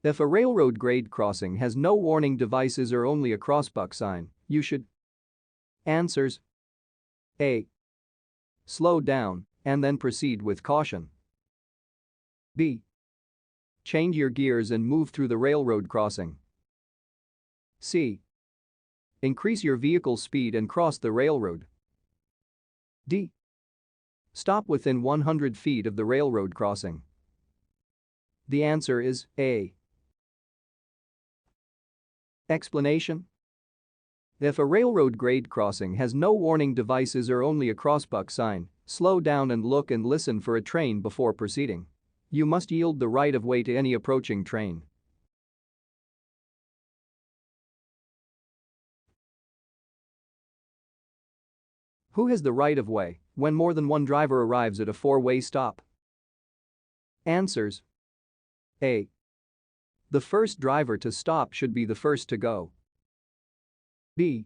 If a railroad grade crossing has no warning devices or only a crossbuck sign, you should. Answers: A. Slow down and then proceed with caution. B. Change your gears and move through the railroad crossing. C. Increase your vehicle speed and cross the railroad. D. Stop within 100 feet of the railroad crossing. The answer is A. Explanation: if a railroad grade crossing has no warning devices or only a crossbuck sign, slow down and look and listen for a train before proceeding. You must yield the right of way to any approaching train. Who has the right of way when more than one driver arrives at a four-way stop? Answers: A. The first driver to stop should be the first to go. B.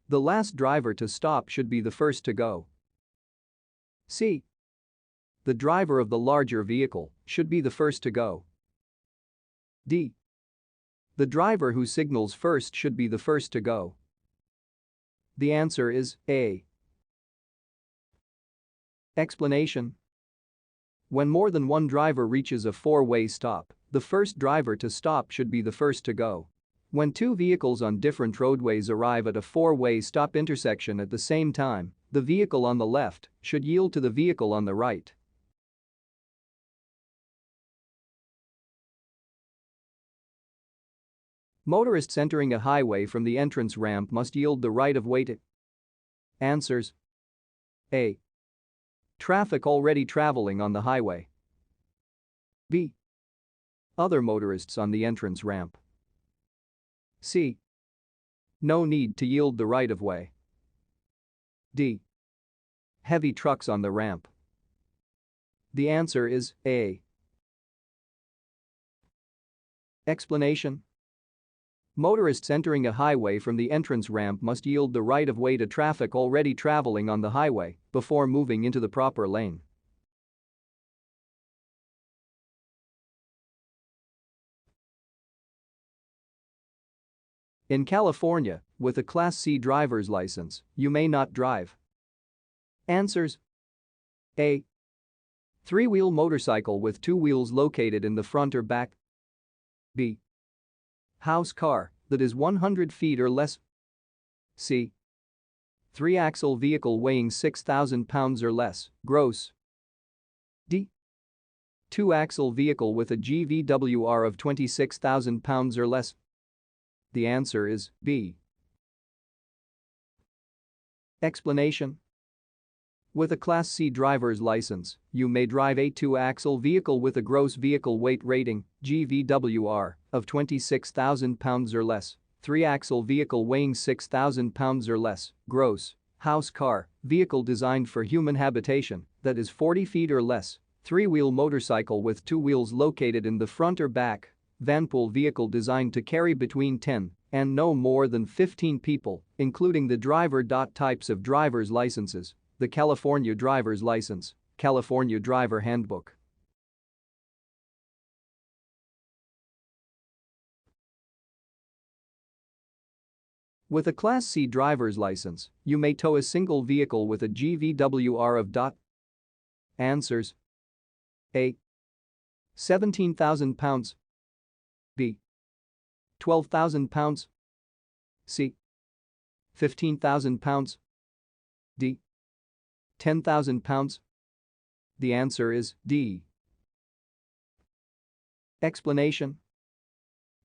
The last driver to stop should be the first to go. C. The driver of the larger vehicle should be the first to go. D. The driver who signals first should be the first to go. The answer is A. Explanation: when more than one driver reaches a four-way stop, the first driver to stop should be the first to go. When two vehicles on different roadways arrive at a four-way stop intersection at the same time, the vehicle on the left should yield to the vehicle on the right. Motorists entering a highway from the entrance ramp must yield the right of way to. Answers: A. Traffic already traveling on the highway. B. Other motorists on the entrance ramp. C. No need to yield the right of way. D. Heavy trucks on the ramp. The answer is A. Explanation: motorists entering a highway from the entrance ramp must yield the right of way to traffic already traveling on the highway before moving into the proper lane. In California, with a Class C driver's license, you may not drive. Answers: A. Three-wheel motorcycle with two wheels located in the front or back. B. House car that is 100 feet or less. C. Three-axle vehicle weighing 6,000 pounds or less, gross. D. Two-axle vehicle with a GVWR of 26,000 pounds or less. The answer is B. Explanation: with a Class C driver's license, you may drive a two-axle vehicle with a gross vehicle weight rating, GVWR, of 26,000 pounds or less, three-axle vehicle weighing 6,000 pounds or less, gross, house car, vehicle designed for human habitation, that is 40 feet or less, three-wheel motorcycle with two wheels located in the front or back, vanpool vehicle designed to carry between 10 and no more than 15 people, including the driver. Types of driver's licenses: the California driver's license, California driver handbook. With a Class C driver's license, you may tow a single vehicle with a GVWR of. Answers: A. 17,000 pounds. B. 12,000 pounds. C. 15,000 pounds. D. 10,000 pounds. The answer is D. Explanation: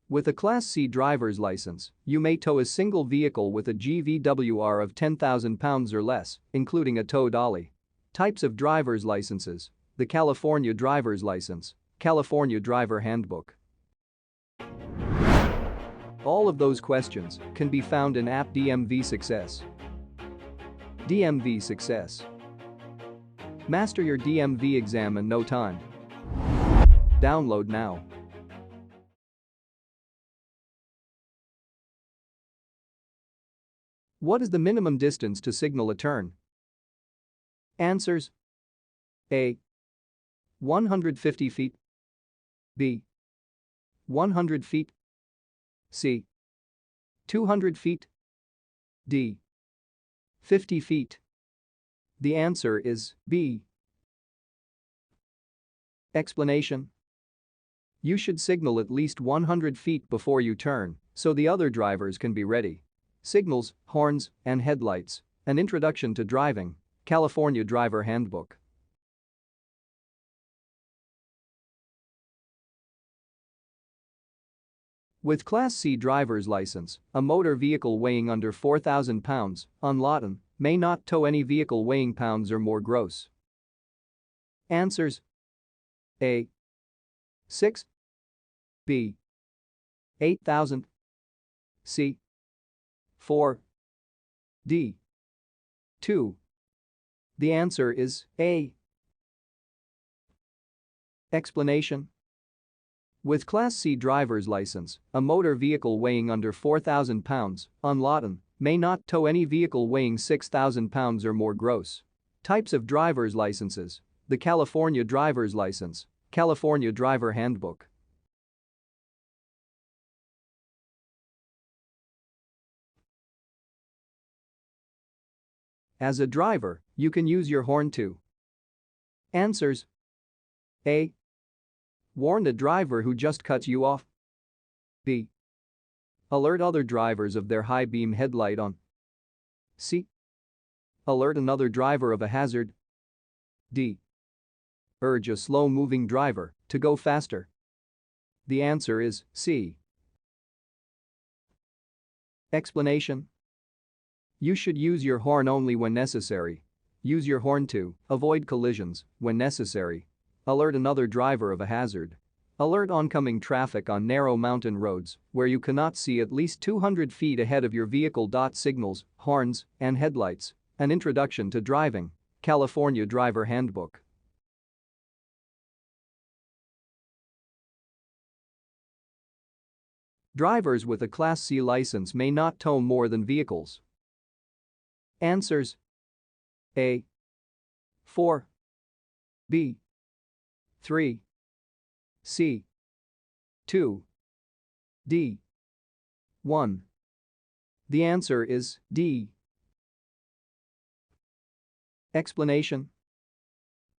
with a Class C driver's license, you may tow a single vehicle with a GVWR of 10,000 pounds or less, including a tow dolly. Types of driver's licenses: the California driver's license, California driver handbook. All of those questions can be found in app DMV Success. DMV Success. Master your DMV exam in no time. Download now. What is the minimum distance to signal a turn? Answers: A. 150 feet. B. 100 feet. C. 200 feet. D. 50 feet. The answer is B. Explanation. You should signal at least 100 feet before you turn, so the other drivers can be ready. Signals, horns, and headlights. An Introduction to Driving. California Driver Handbook. With Class C driver's license, a motor vehicle weighing under 4,000 pounds, unladen, may not tow any vehicle weighing pounds or more gross. Answers: A. 6. B. 8,000. C. 4. D. 2. The answer is A. Explanation. With Class C driver's license, a motor vehicle weighing under 4,000 pounds, unladen, may not tow any vehicle weighing 6,000 pounds or more gross. Types of driver's licenses: the California Driver's License, California Driver Handbook. As a driver, you can use your horn to. Answers: A. Warn the driver who just cuts you off. B. Alert other drivers of their high beam headlight on. C. Alert another driver of a hazard. D. Urge a slow-moving driver to go faster. The answer is C. Explanation. You should use your horn only when necessary. Use your horn to avoid collisions when necessary. Alert another driver of a hazard. Alert oncoming traffic on narrow mountain roads where you cannot see at least 200 feet ahead of your vehicle. Signals, horns, and headlights. An Introduction to Driving. California Driver Handbook. Drivers with a Class C license may not tow more than vehicles. Answers: A. 4. B. 3. C. 2. D. 1. The answer is D. Explanation.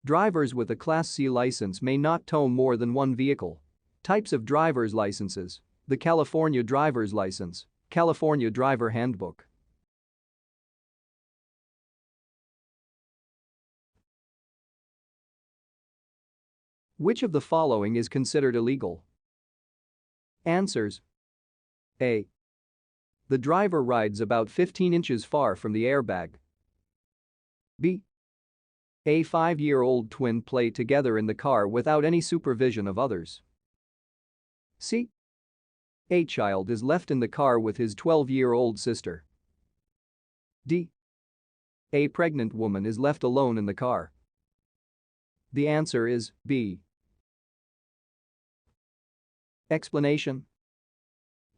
Drivers with a Class C license may not tow more than one vehicle. Types of driver's licenses: the California Driver's License, California Driver Handbook. Which of the following is considered illegal? Answers: A. The driver rides about 15 inches far from the airbag. B. A 5-year-old twin play together in the car without any supervision of others. C. A child is left in the car with his 12-year-old sister. D. A pregnant woman is left alone in the car. The answer is B. Explanation.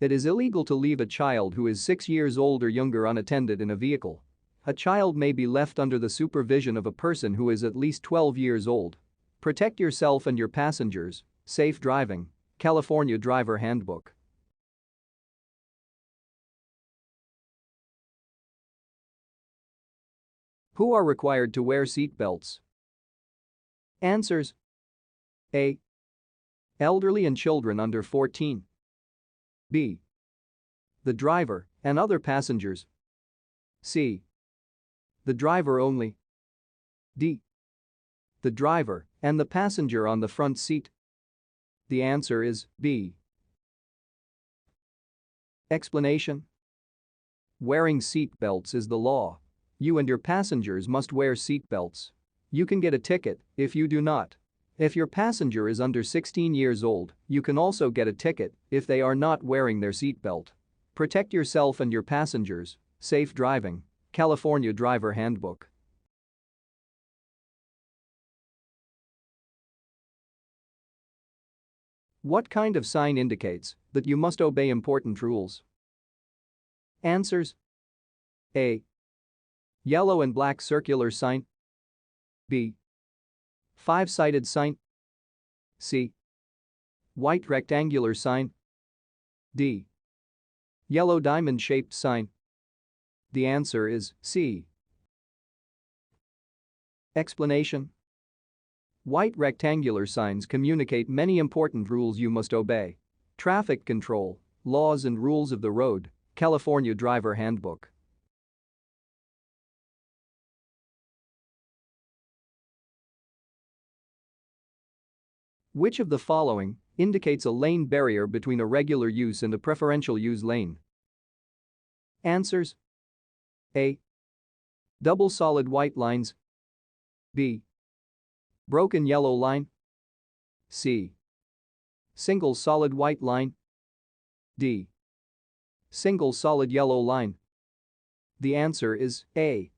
It is illegal to leave a child who is 6 years old or younger unattended in a vehicle. A child may be left under the supervision of a person who is at least 12 years old. Protect yourself and your passengers. Safe driving. California Driver Handbook. Who are required to wear seat belts? Answers: A. Elderly and children under 14. B. The driver and other passengers. C. The driver only. D. The driver and the passenger on the front seat. The answer is B. Explanation. Wearing seat belts is the law. You and your passengers must wear seat belts. You can get a ticket if you do not. If your passenger is under 16 years old, you can also get a ticket if they are not wearing their seatbelt. Protect yourself and your passengers. Safe driving. California Driver Handbook. What kind of sign indicates that you must obey important rules? Answers: A. Yellow and black circular sign. B. 5-sided sign. C. White rectangular sign. D. Yellow diamond-shaped sign. The answer is C. Explanation. White rectangular signs communicate many important rules you must obey. Traffic control, laws and rules of the road, California Driver Handbook. Which of the following indicates a lane barrier between a regular use and a preferential use lane? Answers: A. Double solid white lines. B. Broken yellow line. C. Single solid white line. D. Single solid yellow line. The answer is A.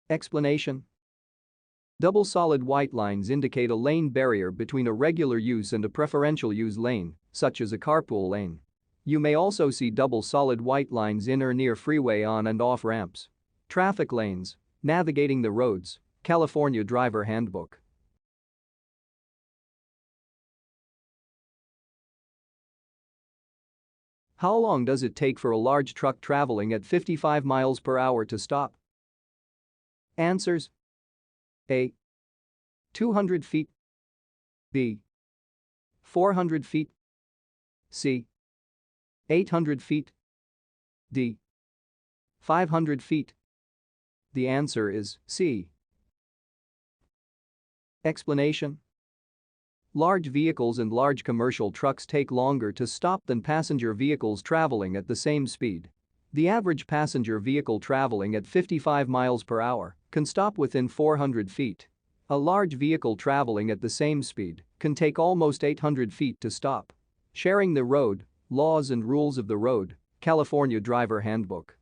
Explanation. Double solid white lines indicate a lane barrier between a regular use and a preferential use lane, such as a carpool lane. You may also see double solid white lines in or near freeway on and off ramps. Traffic lanes, navigating the roads, California Driver Handbook. How long does it take for a large truck traveling at 55 miles per hour to stop? Answers: A. 200 feet. B. 400 feet. C. 800 feet. D. 500 feet. The answer is C. Explanation. Large vehicles and large commercial trucks take longer to stop than passenger vehicles traveling at the same speed. The average passenger vehicle traveling at 55 miles per hour can stop within 400 feet. A large vehicle traveling at the same speed can take almost 800 feet to stop. Sharing the road, laws and rules of the road, California Driver Handbook.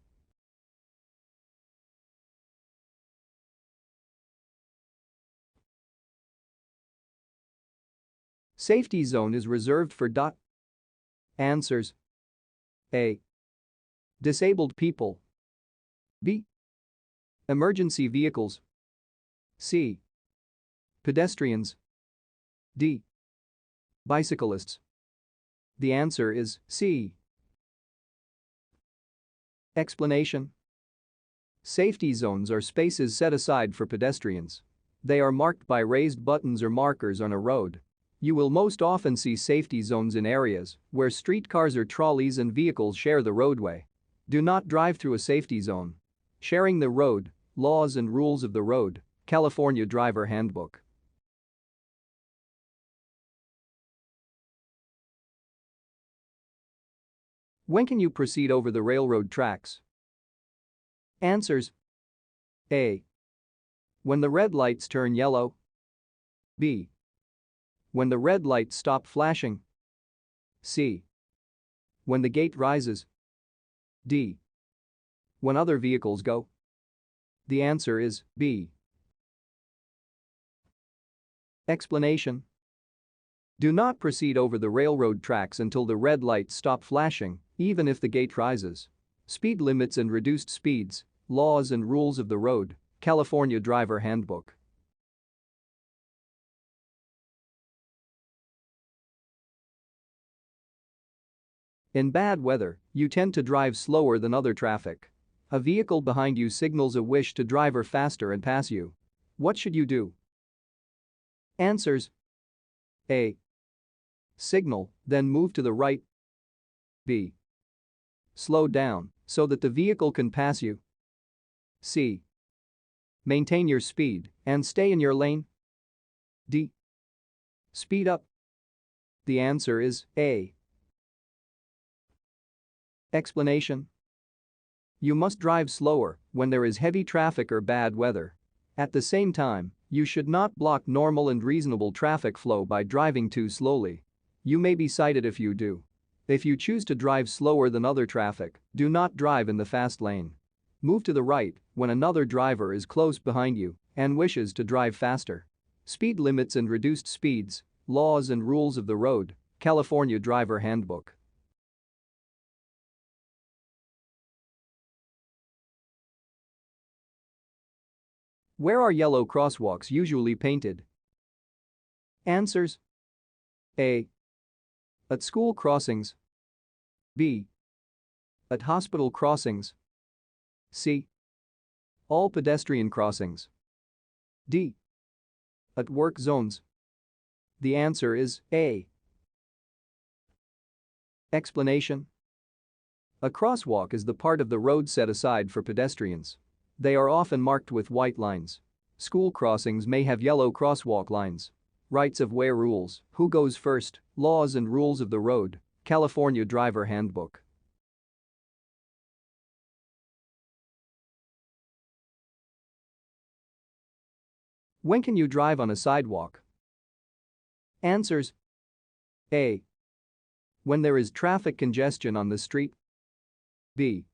Safety zone is reserved for . Answers: A. Disabled people. B. Emergency vehicles. C. Pedestrians. D. Bicyclists. The answer is C. Explanation. Safety zones are spaces set aside for pedestrians. They are marked by raised buttons or markers on a road. You will most often see safety zones in areas where streetcars or trolleys and vehicles share the roadway. Do not drive through a safety zone. Sharing the road, laws and rules of the road, California Driver Handbook. When can you proceed over the railroad tracks? Answers: A. When the red lights turn yellow. B. When the red lights stop flashing. C. When the gate rises. D. When other vehicles go. The answer is B. Explanation. Do not proceed over the railroad tracks until the red lights stop flashing, even if the gate rises. Speed limits and reduced speeds, laws and rules of the road, California Driver Handbook. In bad weather, you tend to drive slower than other traffic. A vehicle behind you signals a wish to drive faster and pass you. What should you do? Answers: A. Signal, then move to the right. B. Slow down so that the vehicle can pass you. C. Maintain your speed and stay in your lane. D. Speed up. The answer is A. Explanation. You must drive slower when there is heavy traffic or bad weather. At the same time, you should not block normal and reasonable traffic flow by driving too slowly. You may be cited if you do. If you choose to drive slower than other traffic, do not drive in the fast lane. Move to the right when another driver is close behind you and wishes to drive faster. Speed limits and reduced speeds, laws and rules of the road, California Driver Handbook. Where are yellow crosswalks usually painted? Answers: A. At school crossings. B. At hospital crossings. C. All pedestrian crossings. D. At work zones. The answer is A. Explanation. A crosswalk is the part of the road set aside for pedestrians. They are often marked with white lines. School crossings may have yellow crosswalk lines. Rights of way rules, who goes first, laws and rules of the road, California Driver Handbook. When can you drive on a sidewalk? Answers. A. When there is traffic congestion on the street. B.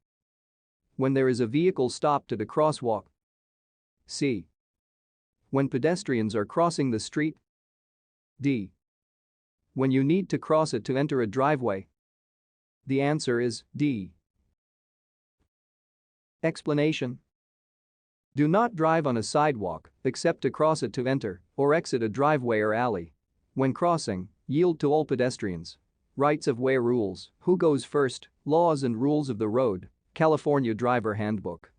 When there is a vehicle stopped at a crosswalk. C. When pedestrians are crossing the street. D. When you need to cross it to enter a driveway. The answer is D. Explanation. Do not drive on a sidewalk except to cross it to enter or exit a driveway or alley. When crossing, yield to all pedestrians. Rights of way rules, who goes first, laws and rules of the road, California Driver Handbook.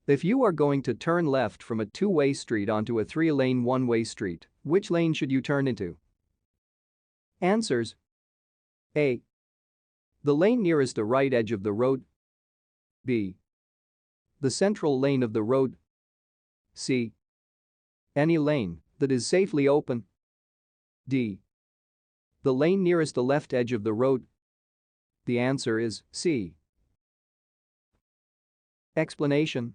If you are going to turn left from a two-way street onto a three-lane one-way street, which lane should you turn into? Answers. A. The lane nearest the right edge of the road. B. The central lane of the road. C. Any lane that is safely open. D. The lane nearest the left edge of the road. The answer is C. Explanation.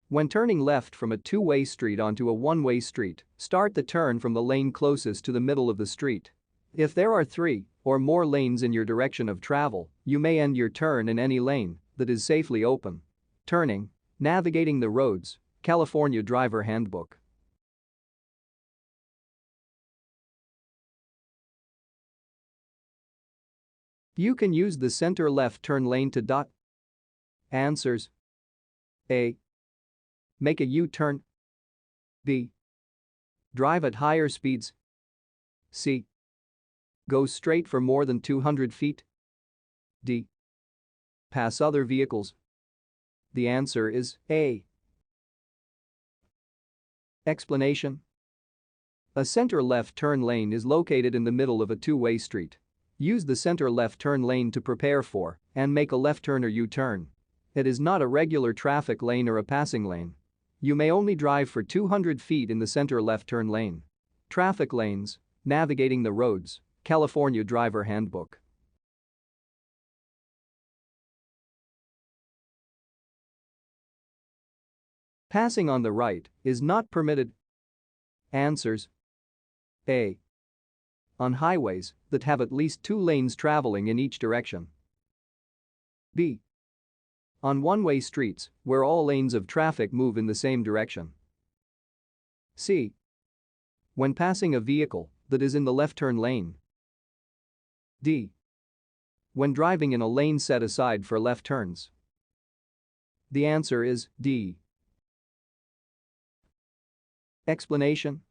When turning left from a two-way street onto a one-way street, start the turn from the lane closest to the middle of the street. If there are 3 or more lanes in your direction of travel, you may end your turn in any lane that is safely open. Turning, navigating the roads, California Driver Handbook. You can use the center left turn lane to dot. Answers. A. Make a U-turn. B. Drive at higher speeds. C. Go straight for more than 200 feet. D. Pass other vehicles. The answer is A. Explanation. A center left turn lane is located in the middle of a two-way street. Use the center left turn lane to prepare for and make a left turn or U-turn. It is not a regular traffic lane or a passing lane. You may only drive for 200 feet in the center left turn lane. Traffic lanes, navigating the roads, California Driver Handbook. Passing on the right is not permitted. Answers. A. On highways that have at least 2 lanes traveling in each direction. B. On one-way streets where all lanes of traffic move in the same direction. C. When passing a vehicle that is in the left turn lane. D. When driving in a lane set aside for left turns. The answer is D. Explanation.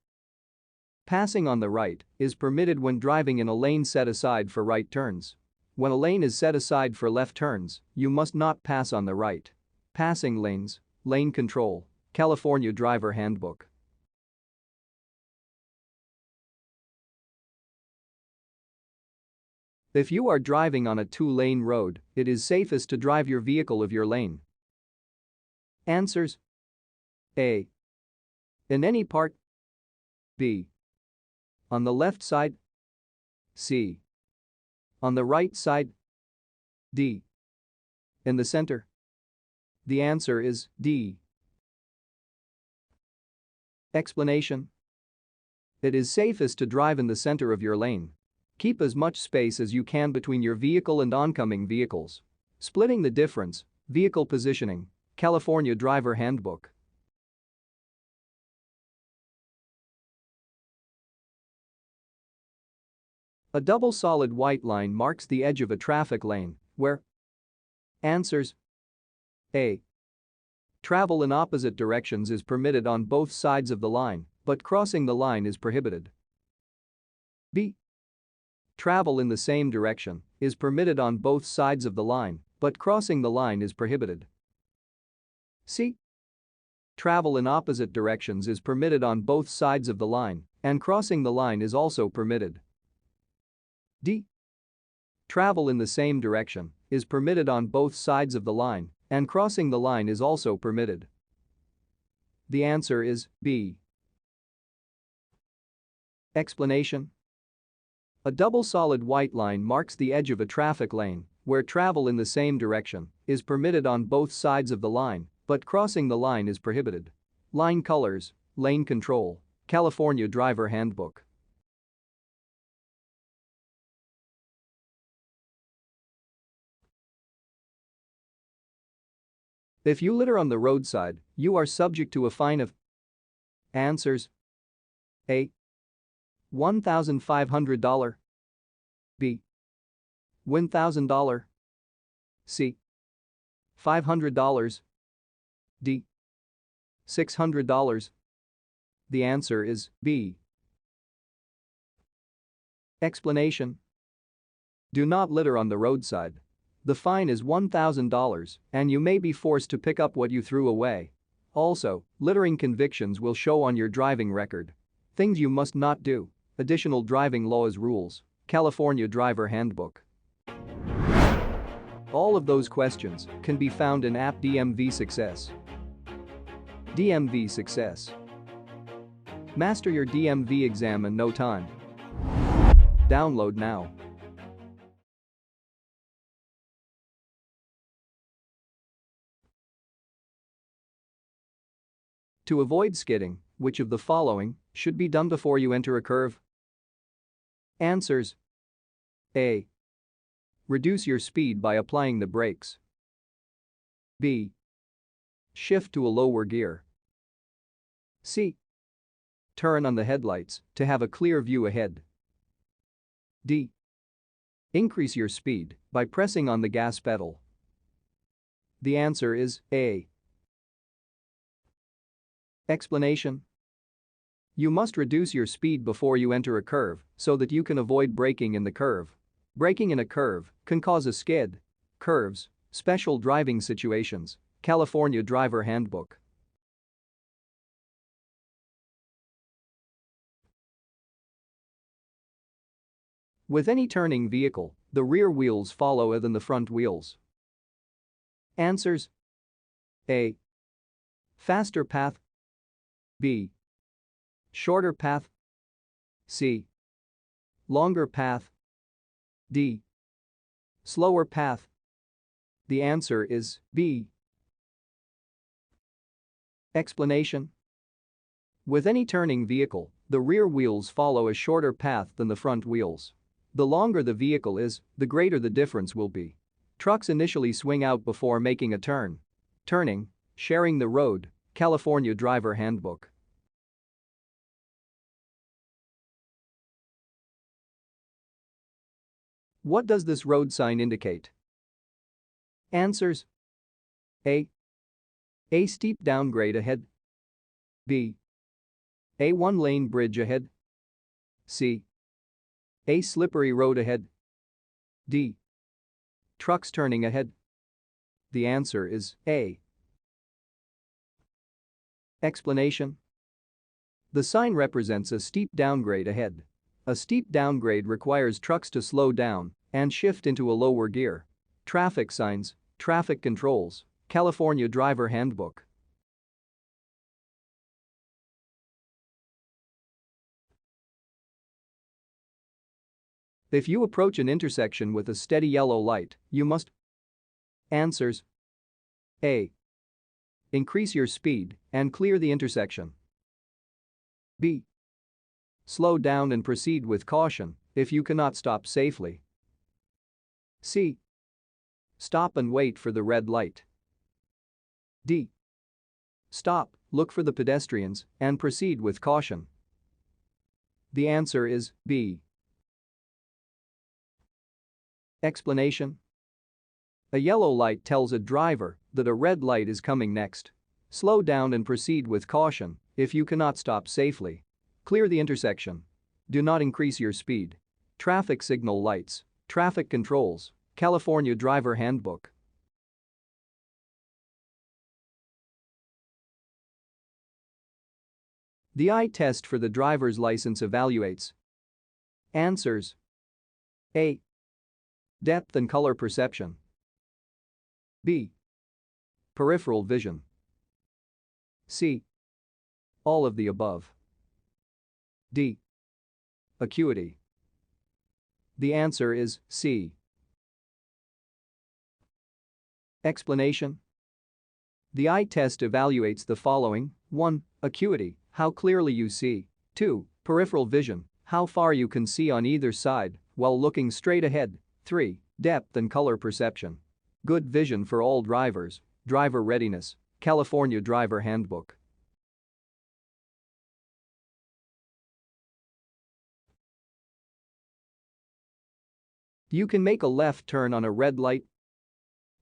Passing on the right is permitted when driving in a lane set aside for right turns. When a lane is set aside for left turns, you must not pass on the right. Passing lanes, lane control, California Driver Handbook. If you are driving on a 2-lane road, it is safest to drive your vehicle of your lane. Answers. A. In any part. B. On the left side. C. On the right side. D. In the center. The answer is D. Explanation. It is safest to drive in the center of your lane. Keep as much space as you can between your vehicle and oncoming vehicles. Splitting the difference, vehicle positioning, California Driver Handbook. A double solid white line marks the edge of a traffic lane where. Answers. A. Travel in opposite directions is permitted on both sides of the line, but crossing the line is prohibited. B. Travel in the same direction is permitted on both sides of the line, but crossing the line is prohibited. C. Travel in opposite directions is permitted on both sides of the line, and crossing the line is also permitted. D. Travel in the same direction is permitted on both sides of the line, and crossing the line is also permitted. The answer is B. Explanation: a double solid white line marks the edge of a traffic lane where travel in the same direction is permitted on both sides of the line, but crossing the line is prohibited. Line colors, lane control, California Driver Handbook. If you litter on the roadside, you are subject to a fine of. Answers: A. $1,500. B. $1,000. C. $500. D. $600. The answer is B. Explanation: do not litter on the roadside. The fine is $1,000 and you may be forced to pick up what you threw away. Also, littering convictions will show on your driving record. Things you must not do. Additional driving laws rules, California Driver Handbook. All of those questions can be found in app DMV Success. DMV Success. Master your DMV exam in no time. Download now. To avoid skidding, which of the following should be done before you enter a curve? Answers: A. Reduce your speed by applying the brakes. B. Shift to a lower gear. C. Turn on the headlights to have a clear view ahead. D. Increase your speed by pressing on the gas pedal. The answer is A. Explanation: you must reduce your speed before you enter a curve so that you can avoid braking in the curve. Braking in a curve can cause a skid. Curves, special driving situations, California Driver Handbook. With any turning vehicle, the rear wheels follow than the front wheels. Answers: A. Faster path. B. Shorter path. C. Longer path. D. Slower path. The answer is B. Explanation: with any turning vehicle, the rear wheels follow a shorter path than the front wheels. The longer the vehicle is, the greater the difference will be. Trucks initially swing out before making a turn. Turning, sharing the road, California Driver Handbook. What does this road sign indicate? Answers: A. A steep downgrade ahead. B. A one-lane bridge ahead. C. A slippery road ahead. D. Trucks turning ahead. The answer is A. Explanation: the sign represents a steep downgrade ahead. A steep downgrade requires trucks to slow down and shift into a lower gear. Traffic signs, traffic controls, California Driver Handbook. If you approach an intersection with a steady yellow light, you must. Answers: A. Increase your speed and clear the intersection. B. Slow down and proceed with caution if you cannot stop safely. C. Stop and wait for the red light. D. Stop, look for the pedestrians, and proceed with caution. The answer is B. Explanation: a yellow light tells a driver that a red light is coming next. Slow down and proceed with caution if you cannot stop safely. Clear the intersection. Do not increase your speed. Traffic signal lights. Traffic controls. California Driver Handbook. The eye test for the driver's license evaluates. Answers: A. Depth and color perception. B. Peripheral vision. C. All of the above. D. Acuity. The answer is C. Explanation: the eye test evaluates the following: 1. Acuity, how clearly you see. 2. Peripheral vision, how far you can see on either side while looking straight ahead. 3. Depth and color perception. Good vision for all drivers. Driver readiness. California Driver Handbook. You can make a left turn on a red light.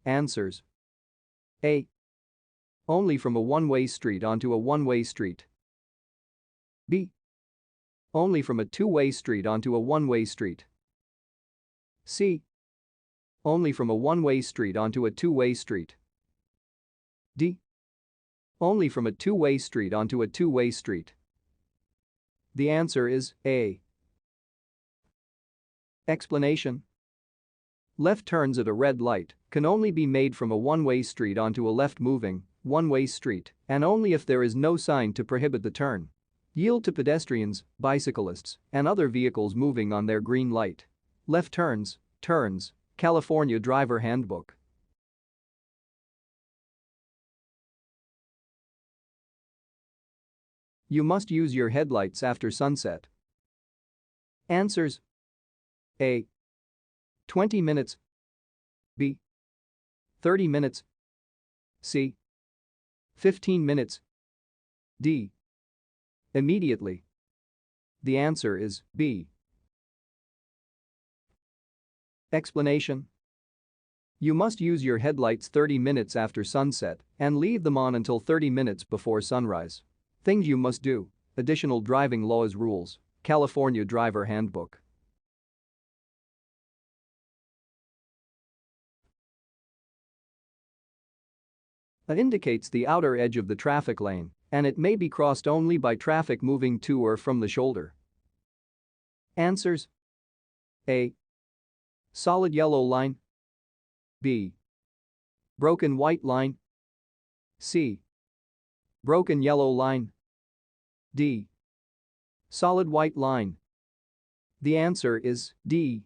Answers: A. Only from a one-way street onto a one-way street. B. Only from a two-way street onto a one-way street. C. Only from a one-way street onto a two-way street. D. Only from a two-way street onto a two-way street. The answer is A. Explanation: left turns at a red light can only be made from a one-way street onto a left-moving, one-way street, and only if there is no sign to prohibit the turn. Yield to pedestrians, bicyclists, and other vehicles moving on their green light. Left turns, turns, California Driver Handbook. You must use your headlights after sunset. Answers: A. 20 minutes. B. 30 minutes. C. 15 minutes. D. Immediately. The answer is B. Explanation: you must use your headlights 30 minutes after sunset and leave them on until 30 minutes before sunrise. Things you must do. Additional driving laws rules. California Driver Handbook. It indicates the outer edge of the traffic lane, and it may be crossed only by traffic moving to or from the shoulder. Answers: A. Solid yellow line. B. Broken white line. C. Broken yellow line. D. Solid white line. The answer is D.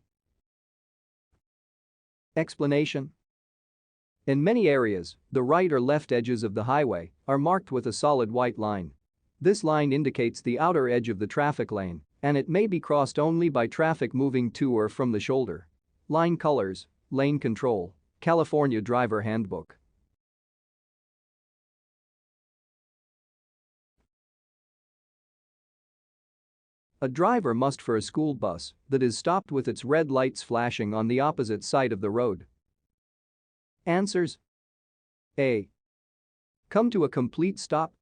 Explanation: in many areas, the right or left edges of the highway are marked with a solid white line. This line indicates the outer edge of the traffic lane, and it may be crossed only by traffic moving to or from the shoulder. Line colors, lane control, California Driver Handbook. A driver must for a school bus that is stopped with its red lights flashing on the opposite side of the road. Answers: A. Come to a complete stop.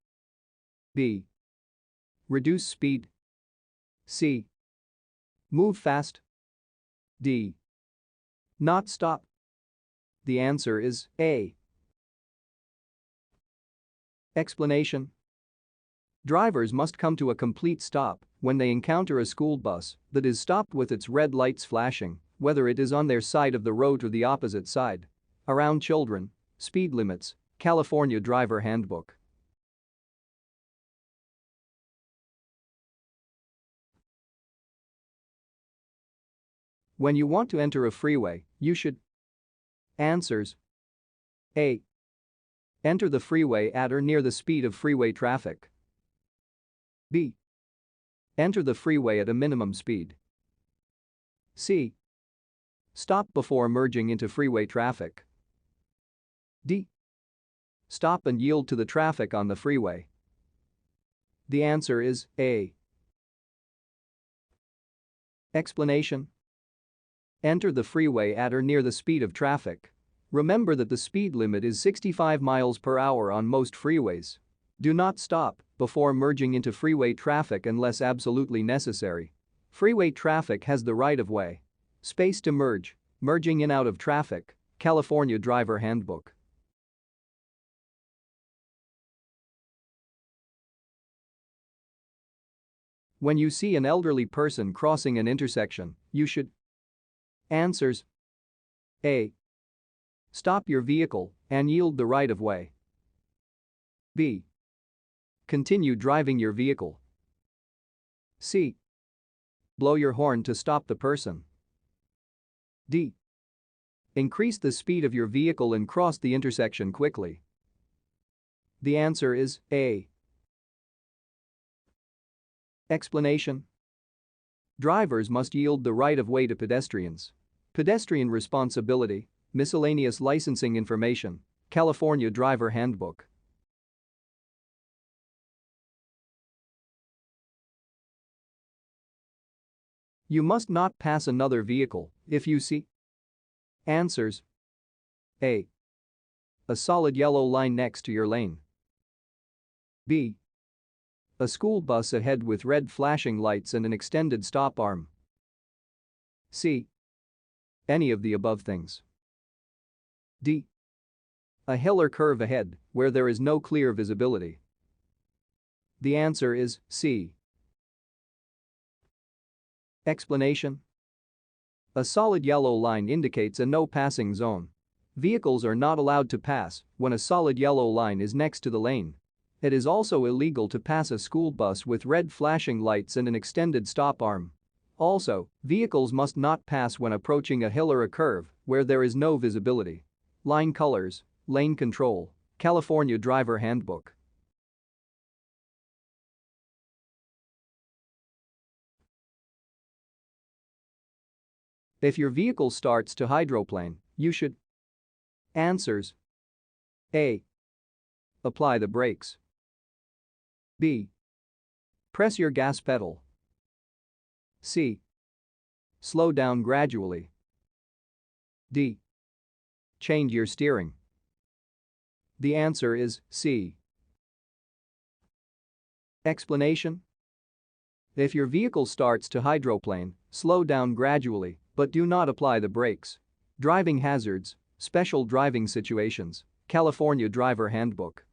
B. Reduce speed. C. Move fast. D. Not stop. The answer is A. Explanation: drivers must come to a complete stop when they encounter a school bus that is stopped with its red lights flashing, whether it is on their side of the road or the opposite side. Around children, speed limits, California Driver Handbook. When you want to enter a freeway, you should. Answers: A. Enter the freeway at or near the speed of freeway traffic. B. Enter the freeway at a minimum speed. C. Stop before merging into freeway traffic. D. Stop and yield to the traffic on the freeway. The answer is A. Explanation: enter the freeway at or near the speed of traffic. Remember that the speed limit is 65 miles per hour on most freeways. Do not stop before merging into freeway traffic unless absolutely necessary. Freeway traffic has the right-of-way. Space to merge. Merging in out of traffic. California Driver Handbook. When you see an elderly person crossing an intersection, you should. Answers. A. Stop your vehicle and yield the right-of-way. B. Continue driving your vehicle. C. Blow your horn to stop the person. D. Increase the speed of your vehicle and cross the intersection quickly. The answer is A. Explanation. Drivers must yield the right-of-way to pedestrians. Pedestrian responsibility. Miscellaneous licensing information. California Driver Handbook. You must not pass another vehicle if you see. Answers. A. A solid yellow line next to your lane. B. A school bus ahead with red flashing lights and an extended stop arm. C. Any of the above things. D. A hill or curve ahead where there is no clear visibility. The answer is C. Explanation. A solid yellow line indicates a no passing zone. Vehicles are not allowed to pass when a solid yellow line is next to the lane. It is also illegal to pass a school bus with red flashing lights and an extended stop arm. Also, vehicles must not pass when approaching a hill or a curve where there is no visibility. Line colors, lane control, California Driver Handbook. If your vehicle starts to hydroplane, you should. Answers. A. Apply the brakes. B. Press your gas pedal. C. Slow down gradually. D. Change your steering. The answer is C. Explanation. If your vehicle starts to hydroplane, slow down gradually, but do not apply the brakes. Driving hazards, special driving situations, California Driver Handbook.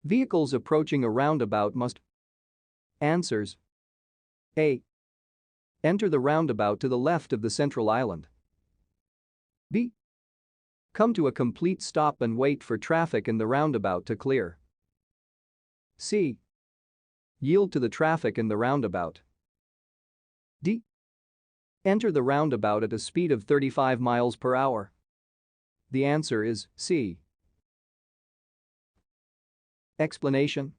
Vehicles approaching a roundabout must. Answers. A. Enter the roundabout to the left of the central island. B. Come to a complete stop and wait for traffic in the roundabout to clear. C. Yield to the traffic in the roundabout. D. Enter the roundabout at a speed of 35 miles per hour. The answer is C. Explanation.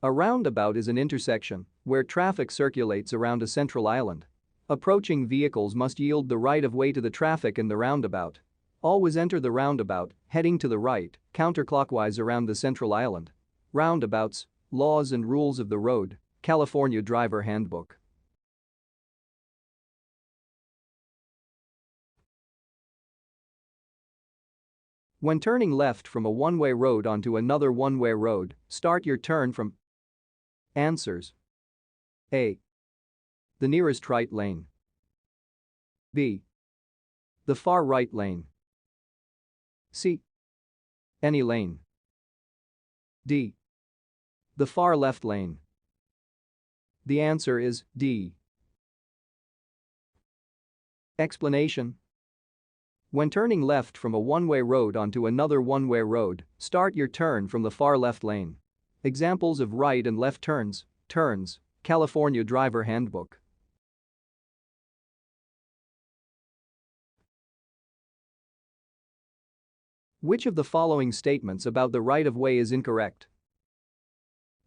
A roundabout is an intersection where traffic circulates around a central island. Approaching vehicles must yield the right-of-way to the traffic in the roundabout. Always enter the roundabout, heading to the right, counterclockwise around the central island. Roundabouts, laws and rules of the road, California Driver Handbook. When turning left from a one-way road onto another one-way road, start your turn from. Answers. A. The nearest right lane. B. The far right lane. C. Any lane. D. The far left lane. The answer is D. Explanation. When turning left from a one-way road onto another one-way road, start your turn from the far left lane. Examples of right and left turns, California Driver Handbook. Which of the following statements about the right-of-way is incorrect?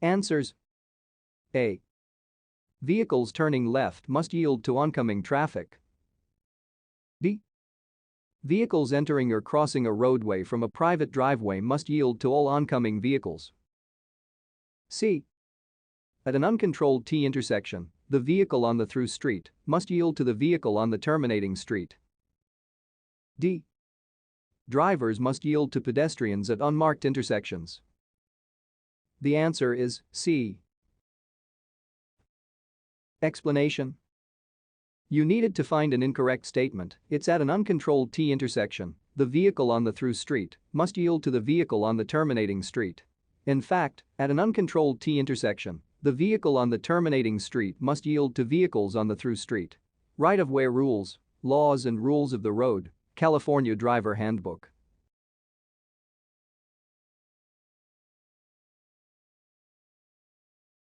Answers. A. Vehicles turning left must yield to oncoming traffic. B. Vehicles entering or crossing a roadway from a private driveway must yield to all oncoming vehicles. C. At an uncontrolled T intersection, the vehicle on the through street must yield to the vehicle on the terminating street. D. Drivers must yield to pedestrians at unmarked intersections. The answer is C. Explanation. You needed to find an incorrect statement. It's at an uncontrolled T intersection, the vehicle on the through street must yield to the vehicle on the terminating street. In fact, at an uncontrolled T intersection, the vehicle on the terminating street must yield to vehicles on the through street. Right-of-way rules, laws and rules of the road, California Driver Handbook.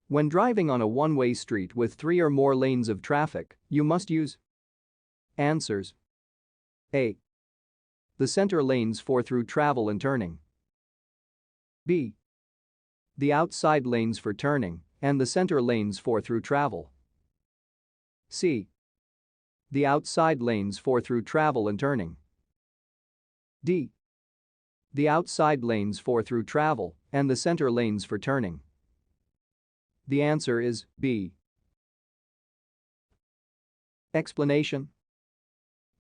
When driving on a one-way street with 3 or more lanes of traffic, you must use. Answers. A. The center lanes for through travel and turning. B. The outside lanes for turning and the center lanes for through travel. C. The outside lanes for through travel and turning. D. The outside lanes for through travel and the center lanes for turning. The answer is B. Explanation.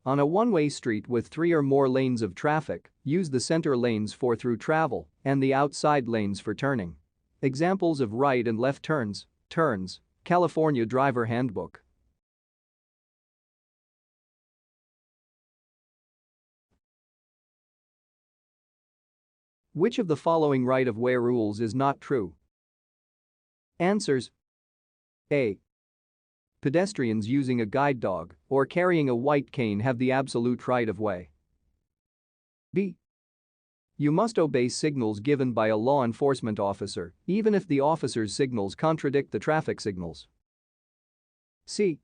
On a one-way street with 3 or more lanes of traffic, use the center lanes for through travel and the outside lanes for turning. Examples of right and left turns, California Driver Handbook. Which of the following right-of-way rules is not true? Answers. A. Pedestrians using a guide dog or carrying a white cane have the absolute right of way. B. You must obey signals given by a law enforcement officer, even if the officer's signals contradict the traffic signals. C.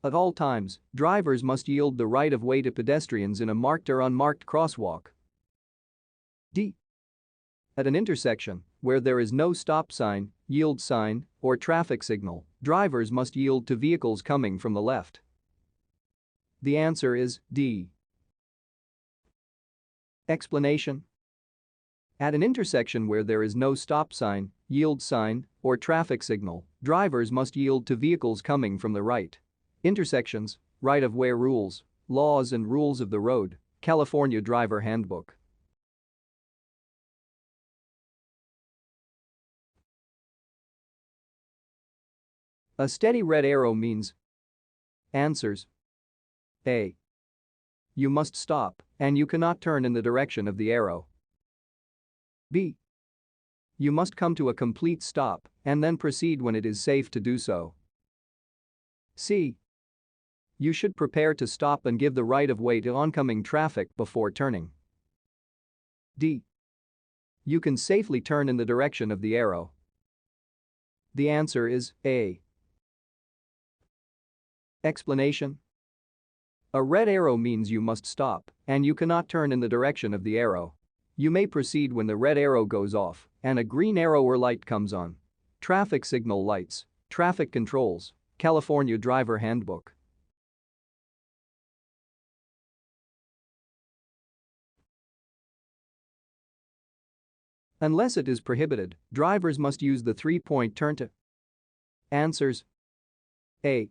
At all times, drivers must yield the right of way to pedestrians in a marked or unmarked crosswalk. D. At an intersection where there is no stop sign, yield sign, or traffic signal, drivers must yield to vehicles coming from the left. The answer is D. Explanation. At an intersection where there is no stop sign, yield sign, or traffic signal, drivers must yield to vehicles coming from the right. Intersections, right-of-way rules, laws and rules of the road, California Driver Handbook. A steady red arrow means. Answers. A. You must stop, and you cannot turn in the direction of the arrow. B. You must come to a complete stop and then proceed when it is safe to do so. C. You should prepare to stop and give the right of way to oncoming traffic before turning. D. You can safely turn in the direction of the arrow. The answer is A. Explanation. A red arrow means you must stop, and you cannot turn in the direction of the arrow. You may proceed when the red arrow goes off and a green arrow or light comes on. Traffic signal lights, traffic controls, California Driver Handbook. Unless it is prohibited, drivers must use the three-point turn to. Answers. A.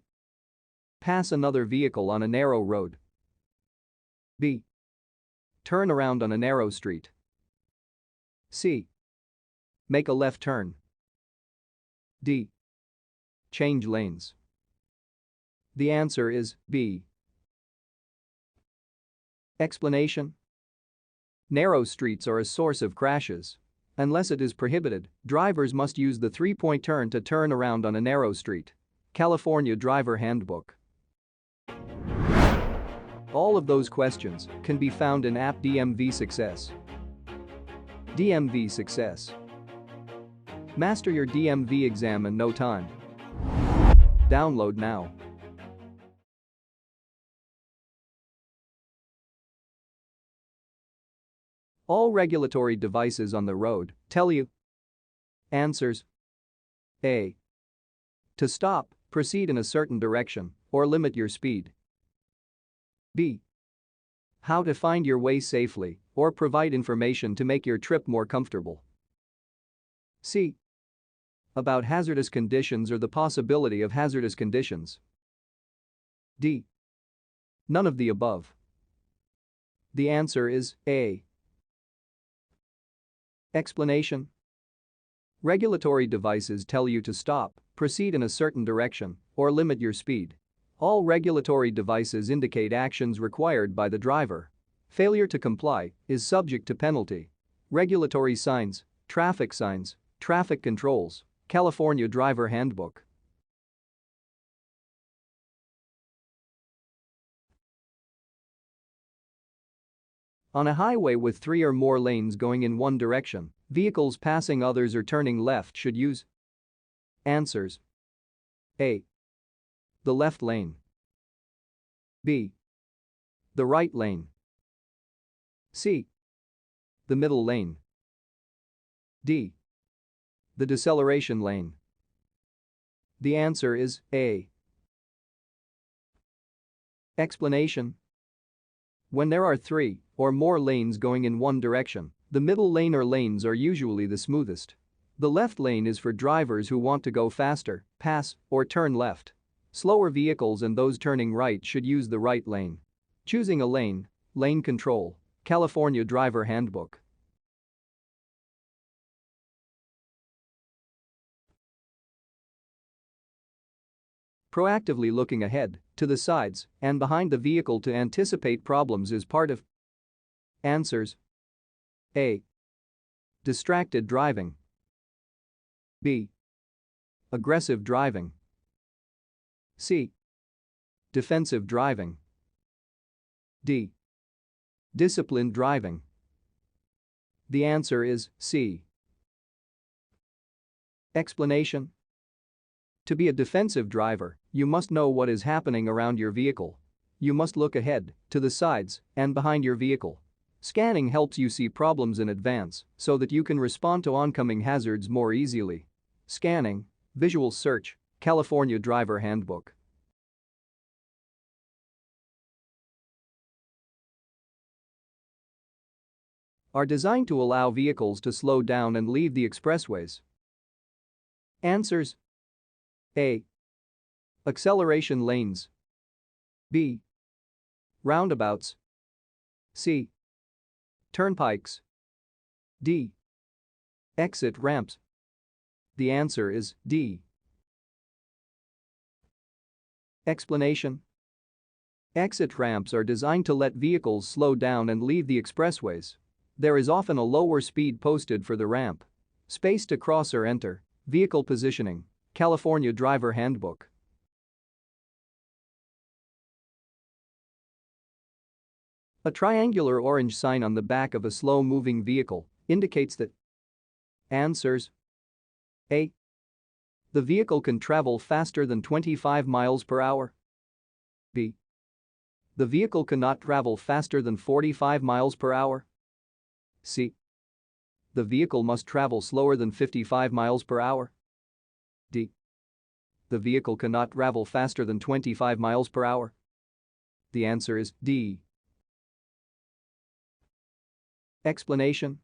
Pass another vehicle on a narrow road. B. Turn around on a narrow street. C. Make a left turn. D. Change lanes. The answer is B. Explanation. Narrow streets are a source of crashes. Unless it is prohibited, drivers must use the three-point turn to turn around on a narrow street. California Driver Handbook. All of those questions can be found in app DMV Success. DMV Success. Master your DMV exam in no time. Download now. All regulatory devices on the road tell you. Answers. A. To stop, proceed in a certain direction, or limit your speed. B. How to find your way safely or provide information to make your trip more comfortable. C. About hazardous conditions or the possibility of hazardous conditions. D. None of the above. The answer is A. Explanation. Regulatory devices tell you to stop, proceed in a certain direction, or limit your speed. All regulatory devices indicate actions required by the driver. Failure to comply is subject to penalty. Regulatory signs, traffic controls, California Driver Handbook. On a highway with 3 or more lanes going in one direction, vehicles passing others or turning left should use. Answers. A. The left lane. B. The right lane. C. The middle lane. D. The deceleration lane. The answer is A. Explanation. When there are 3 or more lanes going in one direction, the middle lane or lanes are usually the smoothest. The left lane is for drivers who want to go faster, pass, or turn left. Slower vehicles and those turning right should use the right lane. Choosing a lane, lane control, California Driver Handbook. Proactively looking ahead, to the sides, and behind the vehicle to anticipate problems is part of. Answers. A. Distracted driving. B. Aggressive driving. C. Defensive driving. D. Disciplined driving. The answer is C. Explanation. To be a defensive driver, you must know what is happening around your vehicle. You must look ahead, to the sides, and behind your vehicle. Scanning helps you see problems in advance so that you can respond to oncoming hazards more easily. Scanning, visual search, California Driver Handbook. Are designed to allow vehicles to slow down and leave the expressways. Answers. A. Acceleration lanes. B. Roundabouts. C. Turnpikes. D. Exit ramps. The answer is D. Explanation. Exit ramps are designed to let vehicles slow down and leave the expressways. There is often a lower speed posted for the ramp. Space to cross or enter, vehicle positioning, California Driver Handbook. A triangular orange sign on the back of a slow-moving vehicle indicates that. Answers. A. The vehicle can travel faster than 25 miles per hour. B. The vehicle cannot travel faster than 45 miles per hour. C. The vehicle must travel slower than 55 miles per hour. D. The vehicle cannot travel faster than 25 miles per hour. The answer is D. Explanation.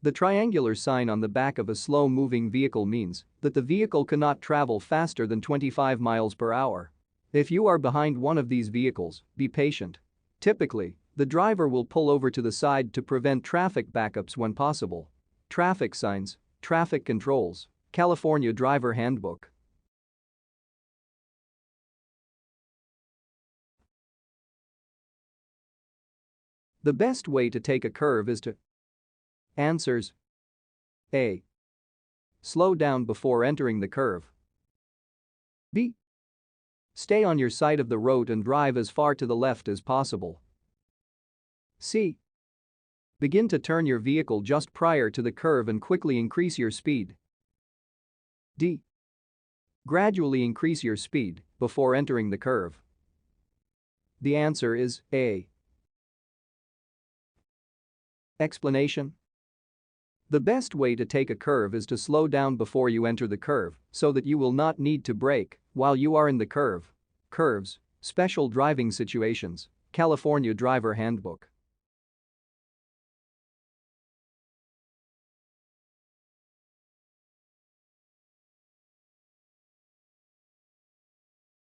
The triangular sign on the back of a slow-moving vehicle means that the vehicle cannot travel faster than 25 miles per hour. If you are behind one of these vehicles, be patient. Typically, the driver will pull over to the side to prevent traffic backups when possible. Traffic signs, traffic controls, California Driver Handbook. The best way to take a curve is to. Answers. A. Slow down before entering the curve. B. Stay on your side of the road and drive as far to the left as possible. C. Begin to turn your vehicle just prior to the curve and quickly increase your speed. D. Gradually increase your speed before entering the curve. The answer is A. Explanation. The best way to take a curve is to slow down before you enter the curve so that you will not need to brake while you are in the curve. Curves, special driving situations, California Driver Handbook.